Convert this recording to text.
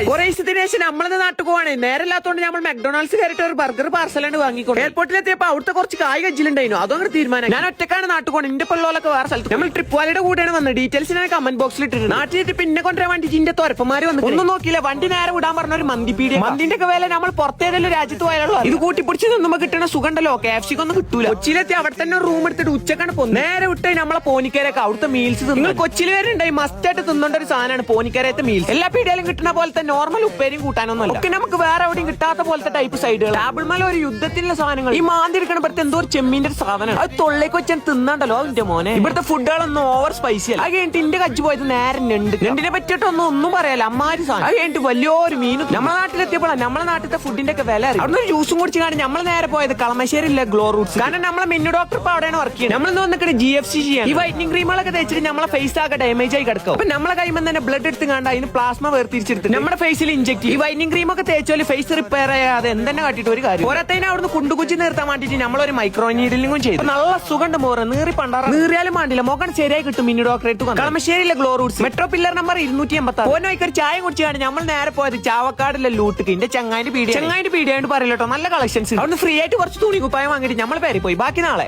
കുറെ ദിവസത്തിന് ശേഷം നമ്മളത് നാട്ടിൽ പോവാണ്. നേരല്ലാത്തോണ്ട് നമ്മൾ മെക്ഡൊണാൾഡ്സ് കയറിയിട്ട് ഒരു ബർഗർ പാർസലാണ് വാങ്ങിക്കൊണ്ട് എയർപോർട്ടിലെത്തിയപ്പോ അവിടുത്തെ കുറച്ച് കായ് കജ്ജിലുണ്ടായിരുന്നു. അതൊന്നും തീരുമാനം. ഞാൻ ഒറ്റക്കാണ് നാട്ടിൽ പോകണം. എന്റെ പിള്ളോലൊക്കെ വേറെ സ്ഥലത്ത്. നമ്മൾ ട്രിപ്പ് വാലിയുടെ കൂടെയാണ് വന്നത്. ഡീറ്റെയിൽസ് ഞാൻ കമന്റ് ബോക്സിൽ ഇട്ടിട്ടുണ്ട്. നാട്ടിലിട്ട് പിന്നെ കൊണ്ടുവരാൻ വേണ്ടി ഇതിന്റെ തുറപ്പന്മാര് വന്നു. ഒന്നും നോക്കിയില്ല, വണ്ടി നേരെ വിടാൻ പറഞ്ഞ ഒരു മന്തിപ്പീടിയ. മന്തിന്റെ ഒക്കെ വില നമ്മൾ പുറത്തേതെല്ലാം രാജ്യത്ത് പോയാലോ. ഇത് കൂട്ടിപ്പിടിച്ച് നിന്നുമ്പോ കിട്ടണ സുഖണ്ടല്ലോ. KFC-ക്കൊന്നും കിട്ടൂല. കൊച്ചിയിലെത്തി അവിടെ തന്നെ റൂം എടുത്തിട്ട് ഉച്ചക്കാണ് പോകുന്നത്. നേരെ വിട്ടേ നമ്മളെ പോനിക്കരയൊക്കെ അവിടുത്തെ മീൽസ്. നിങ്ങൾ കൊച്ചിയിൽ വരുന്നുണ്ടായി മസ്റ്റ് ആയിട്ട് തിന്നേണ്ട ഒരു സാധനമാണ് പോനിക്കരത്തെ മീൽസ്. എല്ലാ പീടിയാലും കിട്ടുന്ന പോലത്തെ നോർമൽ ഉപ്പേരിയും കൂട്ടാനൊന്നും ഒക്കെ നമുക്ക് വേറെ എവിടെയും കിട്ടാത്ത പോലത്തെ ടൈപ്പ് സൈഡുകൾ. ടേബിൾ മേലെ ഒരു യുദ്ധത്തിലുള്ള സാധനങ്ങൾ. ഈ മാന്തി എടുക്കണപ്പോഴത്തെ എന്തോ ഒരു ചെമ്മീന്റെ ഒരു സാധനം. അത് തൊള്ളേക്ക് വെച്ചാൽ തിന്നണ്ടല്ലോ എന്റെ മോനെ. ഇവിടുത്തെ ഫുഡുകളൊന്നും ഓവർ സ്പൈസി അല്ല. അത് കഴിഞ്ഞിട്ട് എന്റെ കജ്ജ് പോയത് നേരെ ഞണ്ടിനെ പറ്റിയിട്ടൊന്നും ഒന്നും പറയാല്ല. അമ്മാരി സാധനം. അത് കഴിഞ്ഞിട്ട് വലിയൊരു മീനും. നമ്മളെ നാട്ടിലെത്തിയപ്പോഴാണ് നമ്മളെ നാട്ടിലത്തെ ഫുഡിന്റെ ഒക്കെ വില. അവിടെ ഒരു ജ്യൂസും കുടിച്ച് കാണി നമ്മൾ നേരെ പോയത് കളമശ്ശേരിയിലെ ഗ്ലോ റൂട്ട്സ്. കാരണം നമ്മളെ മെന്നു ഡോക്ടർ ഇപ്പൊ അവിടെയാണ് വർക്ക് ചെയ്യുന്നത്. നമ്മൾ വന്നിട്ട് GFC ചെയ്യാൻ. ഈ വൈറ്റനിങ് ക്രീമുകളൊക്കെ തേച്ചിട്ട് നമ്മളെ ഫേസ് ആകെ ഡാമേജ് ആയി കിടക്കും. അപ്പൊ നമ്മളെ കൈമന്ന് തന്നെ ബ്ലഡ് എടുത്ത് കണ്ട് അതിന് പ്ലാസ്മ വേർതിരിച്ചെടുത്ത് നമ്മുടെ ഫേസിൽ ഇഞ്ചെക്ട്. ഈ വൈറ്റനിങ് ക്രീം ഒക്കെ തേച്ചാൽ ഫേസ് റിപ്പയർ ചെയ്യാതെ എന്തെന്നെ കാട്ടിട്ട് ഒരു കാര്യം. ഓരത്തേനെ അവിടുന്ന് കുണ്ടുകുച്ചി നിർത്താൻ വേണ്ടിട്ട് നമ്മളൊരു മൈക്രോ നീഡിലിംഗും ചെയ്തു. നല്ല സുഖണ്ട് മോറ്. നീറി പണ്ടാറ നീറിയാലും വേണ്ടില്ല. മുഖം ശരിയായി കിട്ടും. മിന്നു ഡോക്ടറെ കളമശ്ശേരിയിലെ Glow Roots. Metro pillar number 286. ഓനോയ്ക്കൊരു ചായ കുടിച്ചാണ് നമ്മൾ നേരെ പോയത് ചാവക്കാടിലെ ലൂട്ടിക്ക്. എന്റെ ചങ്ങായിന്റെ പീടിയായിട്ട് പറയല്ലോ. നല്ല കളക്ഷൻസ്. അവിടുന്ന് ഫ്രീ ആയിട്ട് കുറച്ച് തുണി കുപ്പായം വാങ്ങിയിട്ട് നമ്മൾ പേര് പോയി. ബാക്കി നാളെ